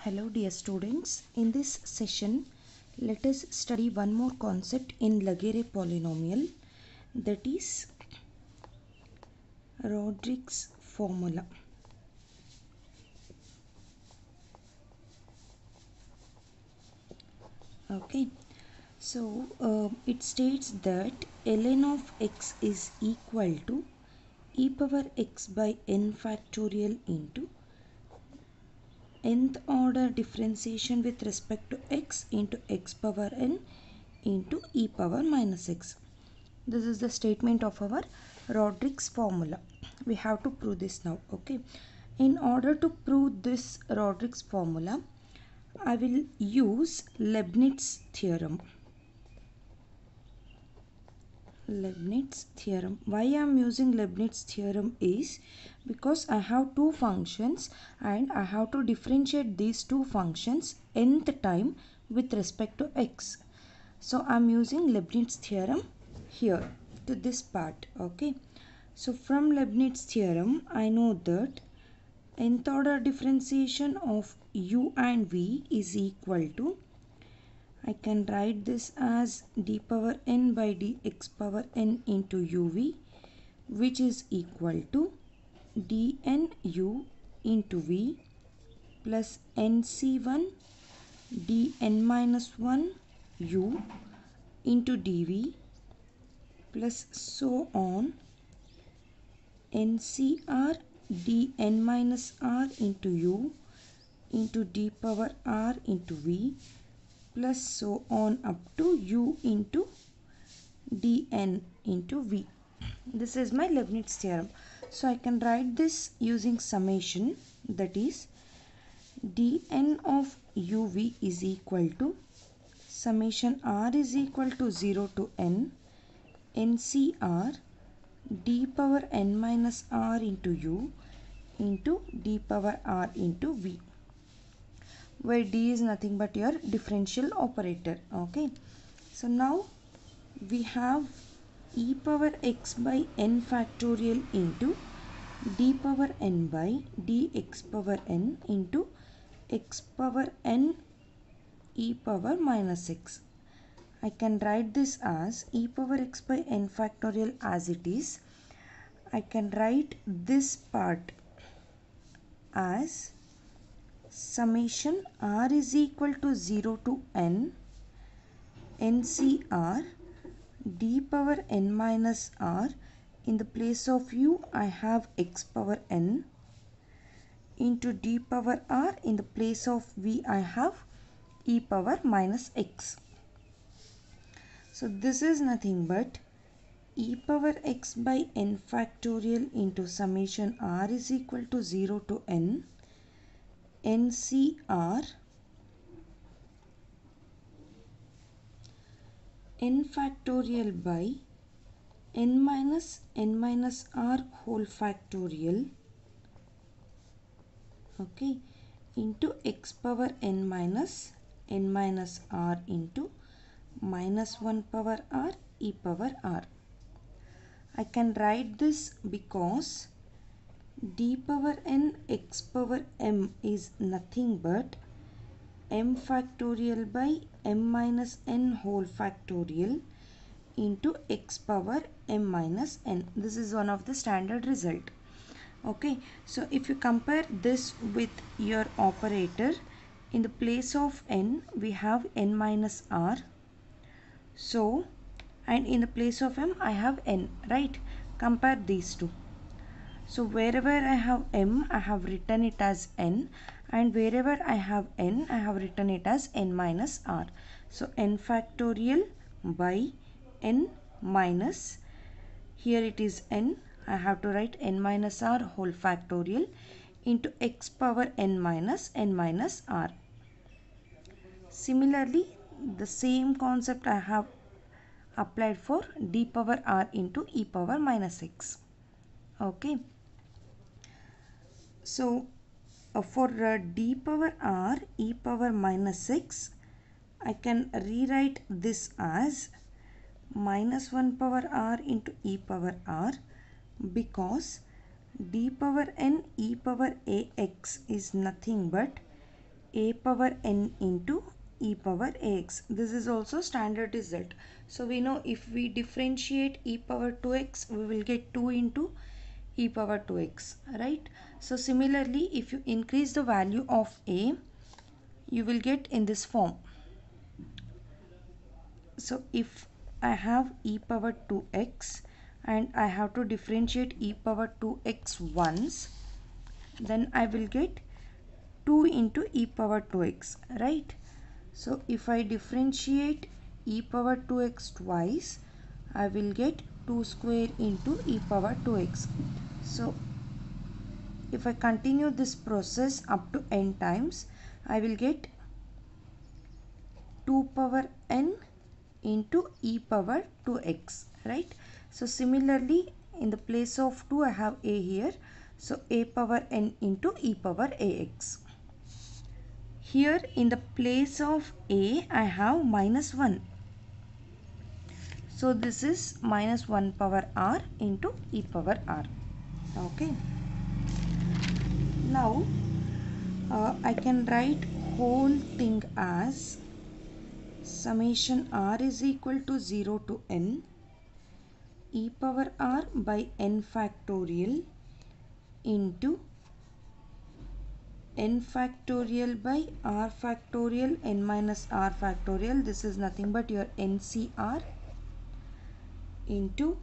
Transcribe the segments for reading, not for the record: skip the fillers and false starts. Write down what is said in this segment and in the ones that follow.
Hello dear students, in this session let us study one more concept in Laguerre polynomial, that is Rodrigues formula. Okay, so it states that ln of x is equal to e power x by n factorial into nth order differentiation with respect to x into x power n into e power minus x. This is the statement of our Rodrigues formula. We have to prove this now. Okay. In order to prove this Rodrigues formula, I will use Leibniz theorem. Leibniz theorem. Why I am using Leibniz theorem is because I have two functions and I have to differentiate these two functions nth time with respect to x. So I am using Leibniz theorem here to this part. Okay. So from Leibniz theorem I know that nth order differentiation of u and v is equal to, I can write this as d power n by dx power n into uv, which is equal to dnu into v plus nc1 dn minus 1 u into dv plus so on ncr dn minus r into u into d power r into v plus so on up to u into dn into v. This is my Leibniz theorem. So I can write this using summation, that is dn of uv is equal to summation r is equal to 0 to n ncr d power n minus r into u into d power r into v, where d is nothing but your differential operator. Okay, so now we have e power x by n factorial into d power n by dx power n into x power n e power minus x. I can write this as e power x by n factorial as it is. I can write this part as summation r is equal to 0 to n ncr d power n minus r, in the place of u I have x power n, into d power r, in the place of v I have e power minus x. So this is nothing but e power x by n factorial into summation r is equal to 0 to n ncr n factorial by n minus r whole factorial, okay, into x power n minus r into minus 1 power r e power r. I can write this because d power n x power m is nothing but m factorial by m minus n whole factorial into x power m minus n. This is one of the standard result. Okay, so if you compare this with your operator, in the place of n we have n minus r, so, and in the place of m I have n, right? Compare these two. So wherever I have m I have written it as n, and wherever I have n I have written it as n minus r. So n factorial by n minus, here it is n, I have to write n minus r whole factorial into x power n minus r. Similarly, the same concept I have applied for d power r into e power minus x. Okay. So for d power r e power minus x, I can rewrite this as minus 1 power r into e power r, because d power n e power ax is nothing but a power n into e power ax. This is also standard result. So we know if we differentiate e power 2x, we will get 2 into e power 2x, right? So similarly, if you increase the value of a, you will get in this form. So if I have e power 2x and I have to differentiate e power 2x once, then I will get 2 into e power 2x, right? So if I differentiate e power 2x twice, I will get 2 square into e power 2x. So if I continue this process up to n times, I will get 2 power n into e power 2x, right? So similarly, in the place of 2, I have a here. So a power n into e power ax. Here in the place of a, I have minus 1. So this is minus 1 power r into e power r. Okay. Now I can write whole thing as summation r is equal to 0 to n e power r by n factorial into n factorial by r factorial n minus r factorial. This is nothing but your NCR into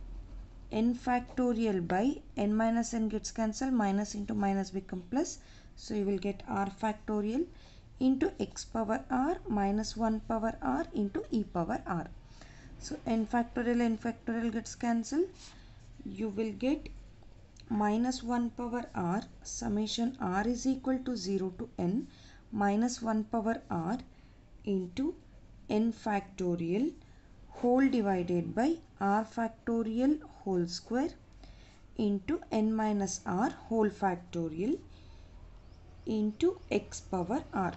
n factorial by n minus n gets cancelled, minus into minus become plus. So you will get r factorial into x power r minus 1 power r into e power r. So n factorial gets cancelled. You will get minus 1 power r summation r is equal to 0 to n minus 1 power r into n factorial whole divided by r factorial whole square into n minus r whole factorial into x power r,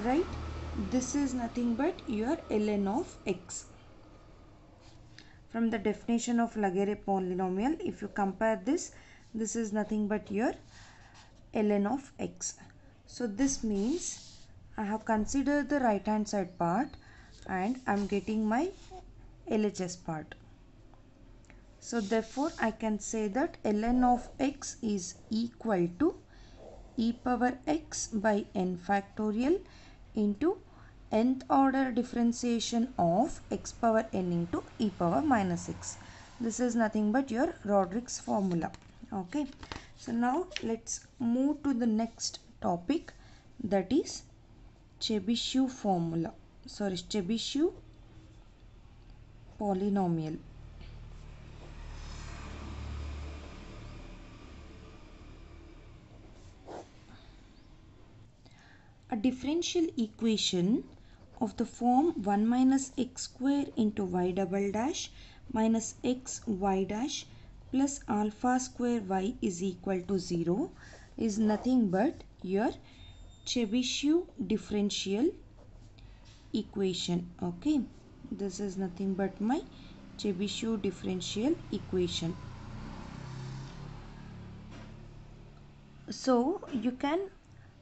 right? This is nothing but your ln of x. From the definition of Laguerre polynomial, if you compare this, this is nothing but your ln of x. So this means I have considered the right hand side part and I am getting my LHS part. So therefore I can say that ln of x is equal to e power x by n factorial into nth order differentiation of x power n into e power minus x. This is nothing but your Rodrigues formula. Okay. So now let's move to the next topic, that is Chebyshev formula. Sorry, Chebyshev polynomial. A differential equation of the form 1 minus x square into y double dash minus x y dash plus alpha square y is equal to 0 is nothing but your Chebyshev differential equation. Okay, this is nothing but my Chebyshev differential equation. So you can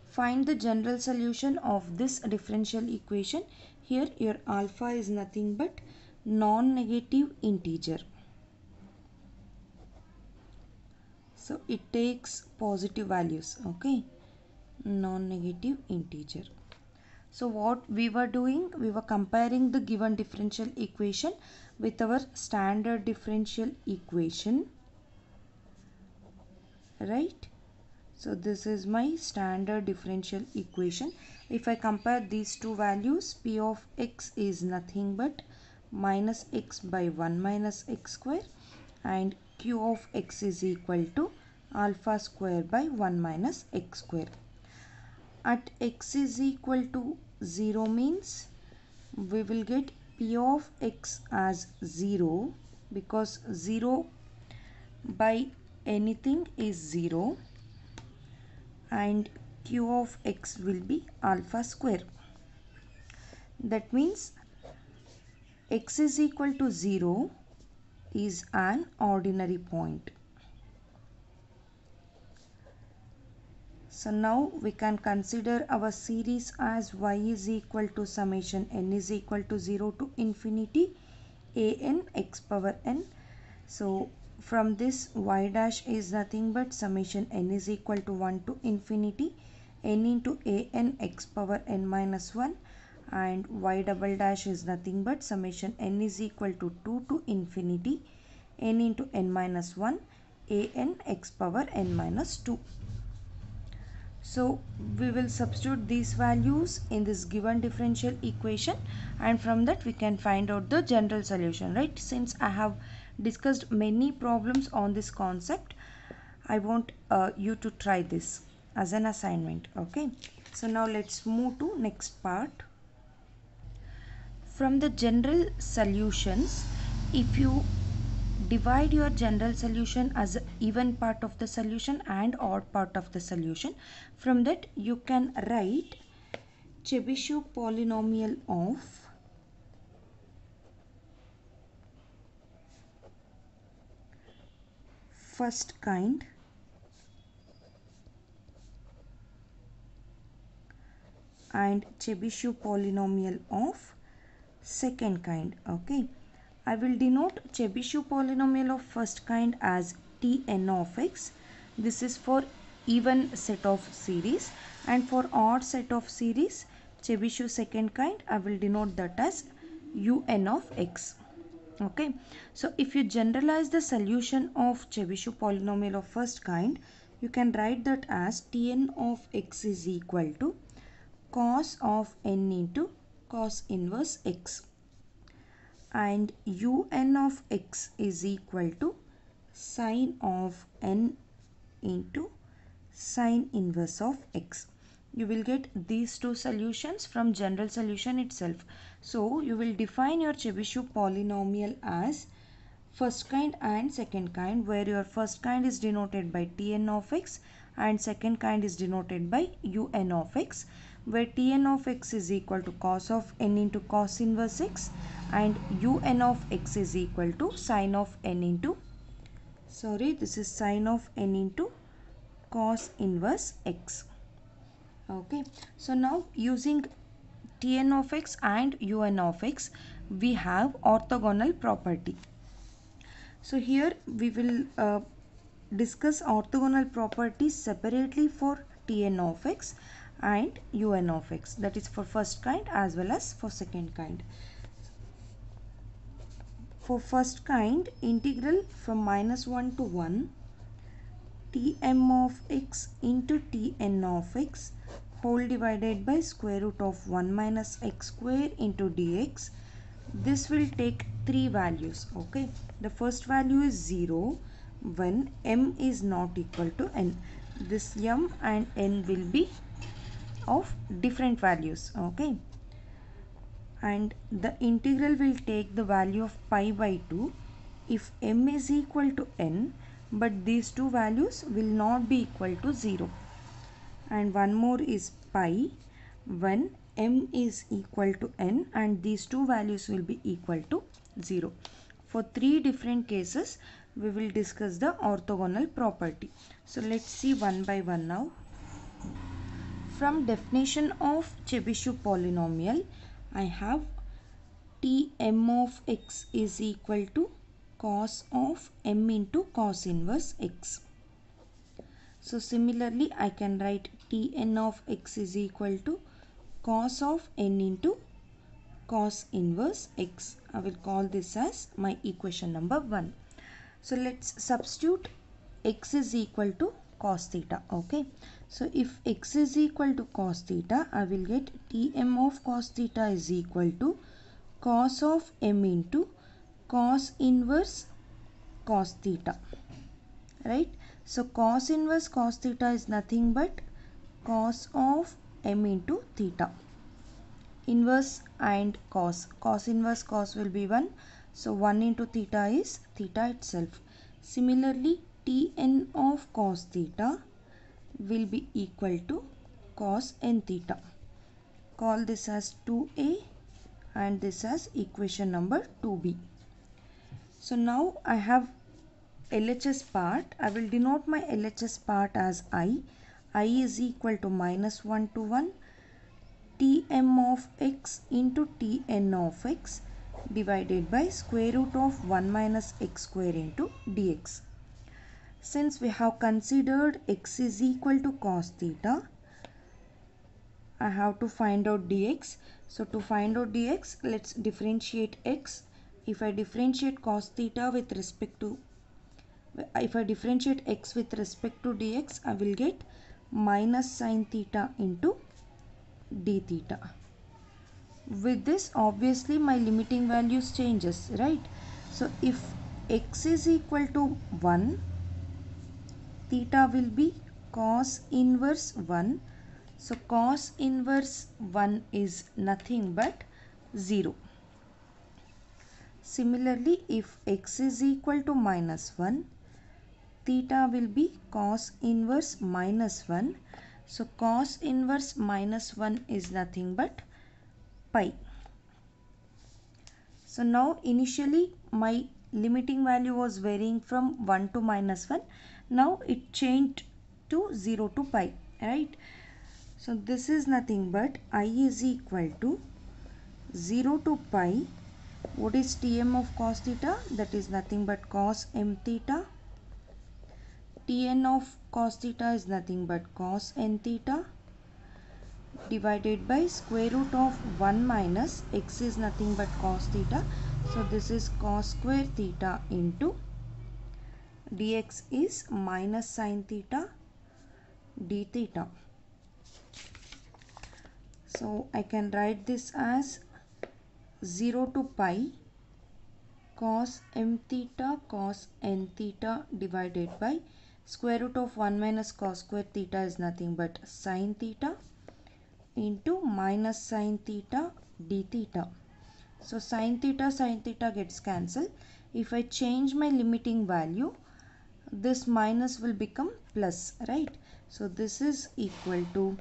find the general solution of this differential equation. Here your alpha is nothing but non-negative integer. So it takes positive values. Okay, non-negative integer. So what we were doing, we were comparing the given differential equation with our standard differential equation, right? So this is my standard differential equation. If I compare these two values, p of x is nothing but minus x by 1 minus x square and q of x is equal to alpha square by 1 minus x square. At x is equal to 0 means we will get p of x as 0 because 0 by anything is 0 and q of x will be alpha square. That means x is equal to 0 is an ordinary point. So now we can consider our series as y is equal to summation n is equal to 0 to infinity a n x power n. So from this y dash is nothing but summation n is equal to 1 to infinity n into a n x power n minus 1, and y double dash is nothing but summation n is equal to 2 to infinity n into n minus 1 a n x power n minus 2. So we will substitute these values in this given differential equation, and from that we can find out the general solution, right? Since I have discussed many problems on this concept, I want you to try this as an assignment. Okay, so now let's move to next part. From the general solutions, if you divide your general solution as even part of the solution and odd part of the solution, from that you can write Chebyshev polynomial of first kind and Chebyshev polynomial of second kind. Okay, I will denote Chebyshev polynomial of first kind as Tn of x. This is for even set of series, and for odd set of series, Chebyshev second kind, I will denote that as Un of x. Okay, so if you generalize the solution of Chebyshev polynomial of first kind, you can write that as Tn of x is equal to cos of n into cos inverse x, and Un of x is equal to sine of n into sine inverse of x. You will get these two solutions from general solution itself. So you will define your Chebyshev polynomial as first kind and second kind, where your first kind is denoted by Tn of x and second kind is denoted by Un of x, where Tn of x is equal to cos of n into cos inverse x and Un of x is equal to sine of n into, this is sine of n into cos inverse x. Okay, so now using Tn of x and Un of x, we have orthogonal property. So here we will discuss orthogonal properties separately for Tn of x and Un of x, that is for first kind as well as for second kind. For first kind, integral from -1 to 1 Tm of x into Tn of x whole divided by square root of 1 minus x square into dx. This will take three values. Okay, the first value is 0 when m is not equal to n. This m and n will be of different values. Okay, and the integral will take the value of pi by 2 if m is equal to n, but these two values will not be equal to 0. And one more is pi when m is equal to n and these two values will be equal to 0. For three different cases, we will discuss the orthogonal property. So let's see one by one now. From definition of Chebyshev polynomial, I have Tm of x is equal to cos of m into cos inverse x. So similarly, I can write Tn of x is equal to cos of n into cos inverse x. I will call this as my equation number 1. So let's substitute x is equal to cos theta. Okay, so if x is equal to cos theta, I will get Tm of cos theta is equal to cos of m into cos inverse cos theta, right? So cos inverse cos theta is nothing but cos of m into theta. Inverse and cos inverse cos will be 1, so 1 into theta is theta itself. Similarly, Tn of cos theta will be equal to cos n theta. Call this as 2a and this as equation number 2b. So now I have LHS part. I will denote my LHS part as I I is equal to minus 1 to 1 Tm of x into Tn of x divided by square root of 1 minus x square into dx. Since we have considered x is equal to cos theta, I have to find out dx. So to find out dx, let's differentiate x. If I differentiate cos theta with respect to, if I differentiate x with respect to dx, I will get minus sin theta into d theta. With this, obviously my limiting values changes, right? So if x is equal to 1, theta will be cos inverse 1. So cos inverse 1 is nothing but 0. Similarly, if x is equal to minus 1, theta will be cos inverse minus 1. So cos inverse minus 1 is nothing but pi. So now initially my limiting value was varying from 1 to minus 1. Now it changed to 0 to pi, right? So this is nothing but I is equal to 0 to pi. What is Tm of cos theta? That is nothing but cos m theta. Tn of cos theta is nothing but cos n theta divided by square root of 1 minus x is nothing but cos theta. So this is cos square theta into dx is minus sin theta d theta. So I can write this as 0 to pi cos m theta cos n theta divided by square root of 1 minus cos square theta is nothing but sin theta into minus sin theta d theta. So sin theta gets cancelled. If I change my limiting value, this minus will become plus, right? So this is equal to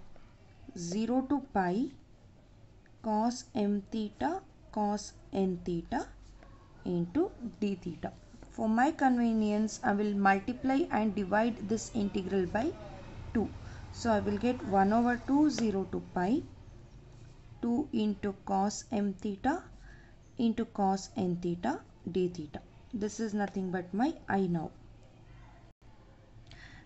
0 to pi cos m theta cos n theta into d theta. For my convenience, I will multiply and divide this integral by 2. So I will get 1 over 2 0 to pi 2 into cos m theta into cos n theta d theta. This is nothing but my I now.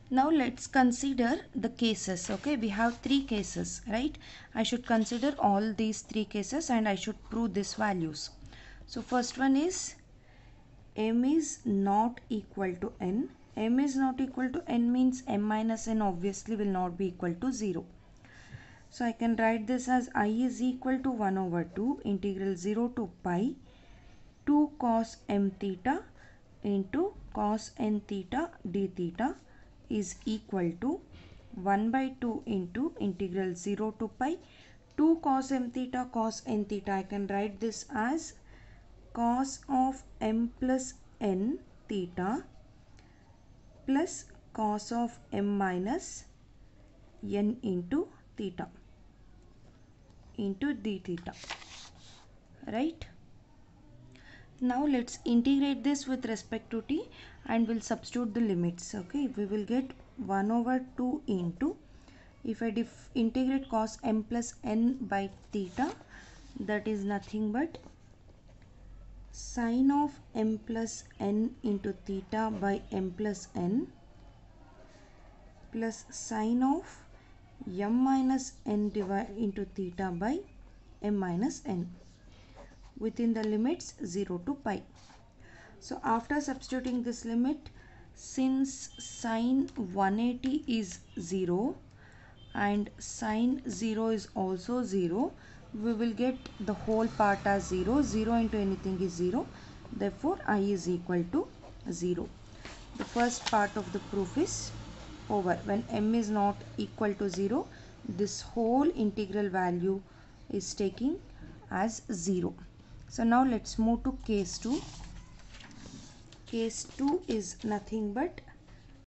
Now let's consider the cases. Okay, we have 3 cases, right? I should consider all these 3 cases and I should prove these values. So first one is m is not equal to n. M is not equal to n means m minus n obviously will not be equal to 0. So I can write this as I is equal to 1 over 2 integral 0 to pi 2 cos m theta into cos n theta d theta is equal to 1 by 2 into integral 0 to pi 2 cos m theta cos n theta. I can write this as cos of m plus n theta plus cos of m minus n into theta into d theta, right? Now let's integrate this with respect to t and we'll substitute the limits. Okay, we will get 1 over 2 into, if I integrate cos m plus n by theta, that is nothing but sin of m plus n into theta by m plus n plus sin of m minus n into theta by m minus n within the limits 0 to pi. So after substituting this limit, since sin 180 is 0 and sin 0 is also 0, we will get the whole part as 0. 0 into anything is 0. Therefore, I is equal to 0. The first part of the proof is over. When m is not equal to 0, this whole integral value is taking as 0. So now let's move to case 2. Case 2 is nothing but